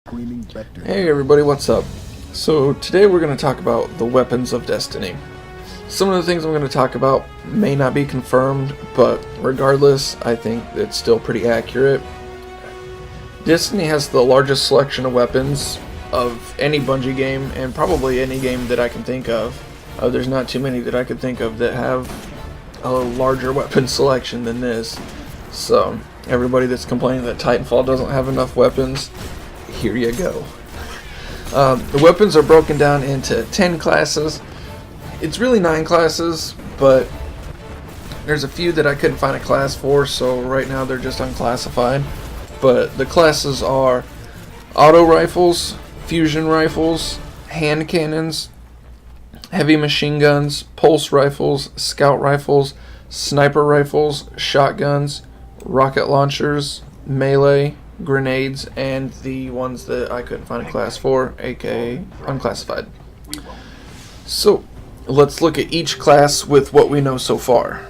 Hey everybody, what's up? So today we're going to talk about the weapons of Destiny. Some of the things I'm going to talk about may not be confirmed, but regardless, I think it's still pretty accurate. Destiny has the largest selection of weapons of any Bungie game, and probably any game that I can think of. There's not too many that I could think of that have a larger weapon selection than this. So everybody that's complaining that Titanfall doesn't have enough weapons, here you go. The weapons are broken down into 10 classes. It's really 9 classes, but there's a few that I couldn't find a class for, so right now they're just unclassified. But the classes are auto rifles, fusion rifles, hand cannons, heavy machine guns, pulse rifles, scout rifles, sniper rifles, shotguns, rocket launchers, melee, grenades, and the ones that I couldn't find a class for, aka unclassified. So let's look at each class with what we know so far.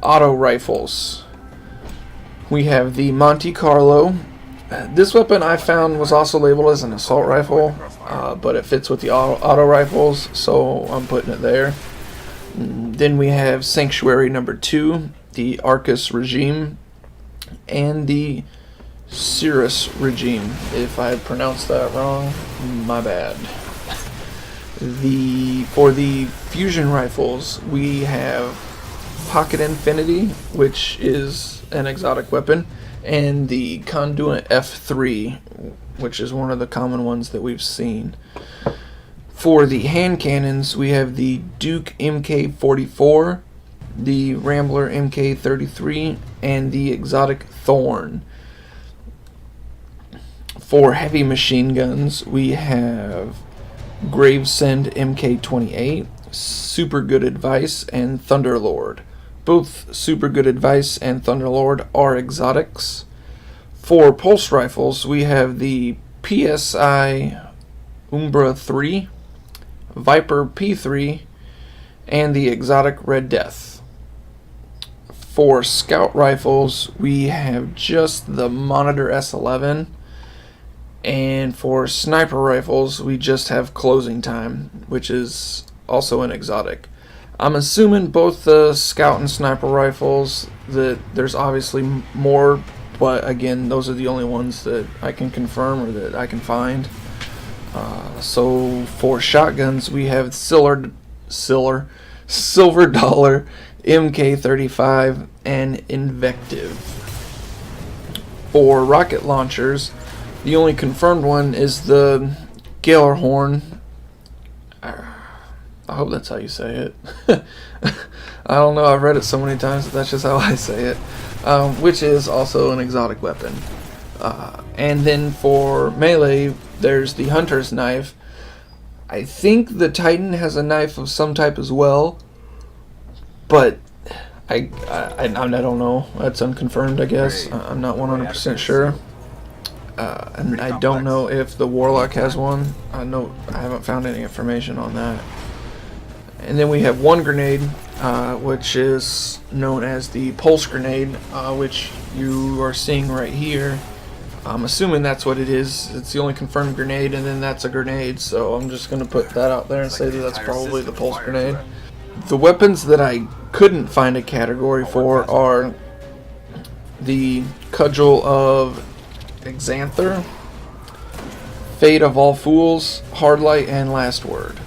Auto rifles. We have the Monte Carlo. This weapon I found was also labeled as an assault rifle, but it fits with the auto rifles, so I'm putting it there. Then we have Sanctuary number 2, the ARCUS regime, and the Cirrus regime. If I pronounced that wrong, my bad. For the fusion rifles, we have Pocket Infinity, which is an exotic weapon, and the Conduit F3, which is one of the common ones that we've seen. For the hand cannons, we have the Duke MK44, the Rambler MK33, and the exotic Thorn. For heavy machine guns, we have Gravesend MK28, Super Good Advice, and Thunderlord. Both Super Good Advice and Thunderlord are exotics. For pulse rifles, we have the PSI Umbra 3, Viper P3, and the exotic Red Death. For scout rifles, we have just the Monitor S11, and for sniper rifles, we just have Closing Time, which is also an exotic. I'm assuming both the scout and sniper rifles, that there's obviously more, but again, those are the only ones that I can confirm or that I can find. So for shotguns, we have Silver Dollar, MK35, and Invective. For rocket launchers, the only confirmed one is the Galerhorn. I hope that's how you say it. I don't know, I've read it so many times that that's just how I say it. Which is also an exotic weapon. And then for melee, there's the Hunter's Knife. I think the Titan has a knife of some type as well, but I don't know. That's unconfirmed, I guess. I'm not 100% sure. And I don't know if the Warlock has one. I haven't found any information on that. And then we have one grenade, which is known as the Pulse Grenade, which you are seeing right here. I'm assuming that's what it is. It's the only confirmed grenade, and then that's a grenade, so I'm just going to put that out there and say that that's probably the Pulse Grenade. The weapons that I couldn't find a category for are the Cudgel of Exanther, Fate of All Fools, Hardlight, and Last Word.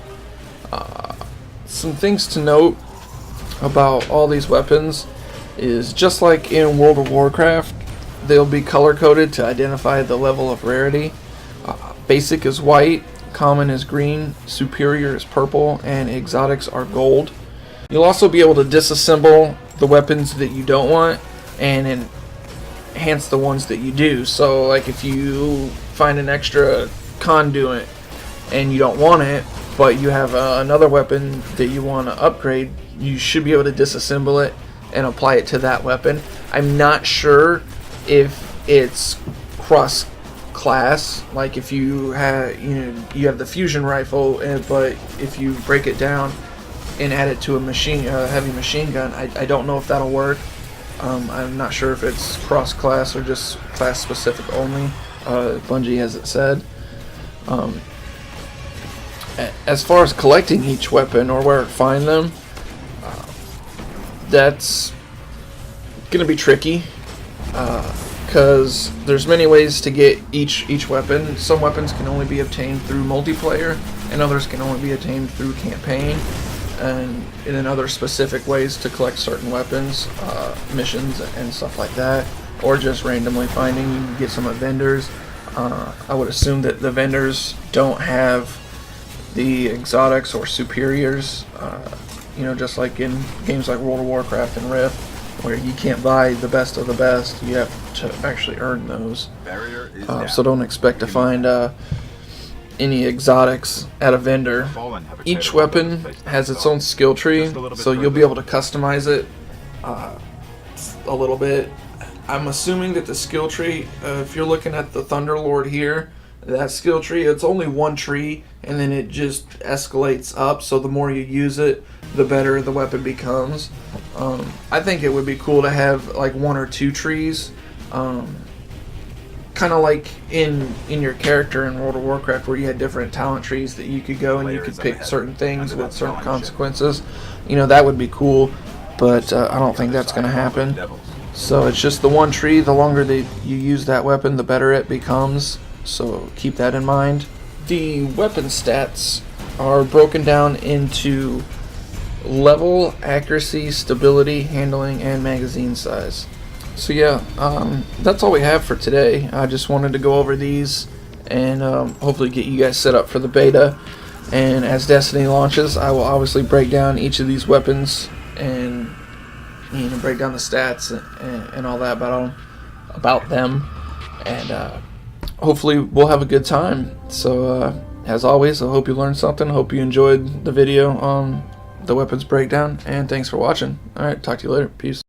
Some things to note about all these weapons is, just like in World of Warcraft, they'll be color-coded to identify the level of rarity. Basic is white, common is green, superior is purple, and exotics are gold. You'll also be able to disassemble the weapons that you don't want and enhance the ones that you do. So like if you find an extra conduit and you don't want it, but you have another weapon that you want to upgrade, you should be able to disassemble it and apply it to that weapon. I'm not sure if it's cross class, like if you have you have the fusion rifle, but if you break it down and add it to a heavy machine gun, I don't know if that'll work. I'm not sure if it's cross class or just class specific only. Bungie has it said. As far as collecting each weapon or where to find them, that's gonna be tricky, because there's many ways to get each weapon. Some weapons can only be obtained through multiplayer, and others can only be obtained through campaign, and in other specific ways to collect certain weapons, missions and stuff like that, or just randomly finding. You can get some at vendors. I would assume that the vendors don't have the exotics or superiors, you know, just like in games like World of Warcraft and Rift, where you can't buy the best of the best. You have to actually earn those. So don't expect to find any exotics at a vendor. Each weapon has its own skill tree, so you'll be able to customize it a little bit. I'm assuming that the skill tree, if you're looking at the Thunderlord here, that skill tree, it's only one tree, and then it just escalates up, so the more you use it, the better the weapon becomes. I think it would be cool to have like one or two trees, kind of like in your character in World of Warcraft, where you had different talent trees that you could go and you could pick certain things with certain consequences. You know, that would be cool, but I don't think that's going to happen. So it's just the one tree. The longer that you use that weapon, the better it becomes. So keep that in mind. The weapon stats are broken down into level, accuracy, stability, handling, and magazine size. So yeah, that's all we have for today. I just wanted to go over these and hopefully get you guys set up for the beta. And as Destiny launches, I will obviously break down each of these weapons and, you know, break down the stats and all that about them. And hopefully we'll have a good time. So as always, I hope you learned something. Hope you enjoyed the video on the weapons breakdown, and thanks for watching. Alright, talk to you later. Peace.